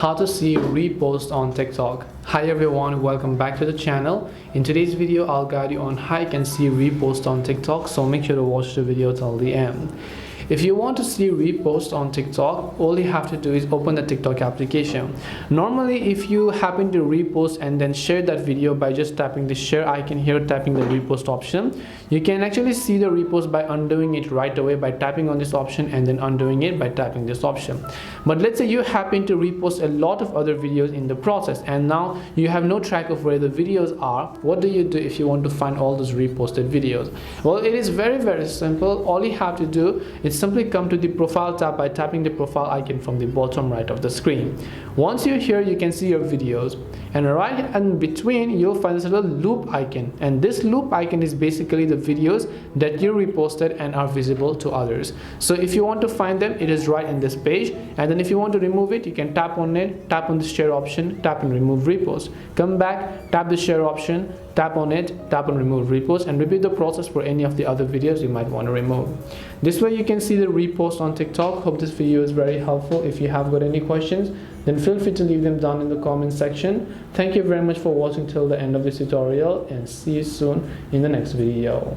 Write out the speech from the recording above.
How to see repost on TikTok. Hi everyone, welcome back to the channel. In today's video I'll guide you on how you can see repost on TikTok, so make sure to watch the video till the end. If you want to see repost on TikTok, all you have to do is open the TikTok application. Normally, if you happen to repost and then share that video by just tapping the share icon here, tapping the repost option, you can actually see the repost by undoing it right away by tapping on this option and then undoing it by tapping this option. But let's say you happen to repost a lot of other videos in the process and now you have no track of where the videos are. What do you do if you want to find all those reposted videos? Well, it is very simple. All you have to do is simply come to the profile tab by tapping the profile icon from the bottom right of the screen. Once you're here, you can see your videos, and right in between you'll find this little loop icon, and this loop icon is basically the videos that you reposted and are visible to others. So if you want to find them, it is right in this page, and then if you want to remove it, you can tap on it, tap on the share option, tap and remove repost, come back, tap the share option, tap on it, tap on remove repost, and repeat the process for any of the other videos you might want to remove. This way you can see the repost on TikTok. Hope this video is very helpful. If you have got any questions, then feel free to leave them down in the comment section. Thank you very much for watching till the end of this tutorial, and see you soon in the next video.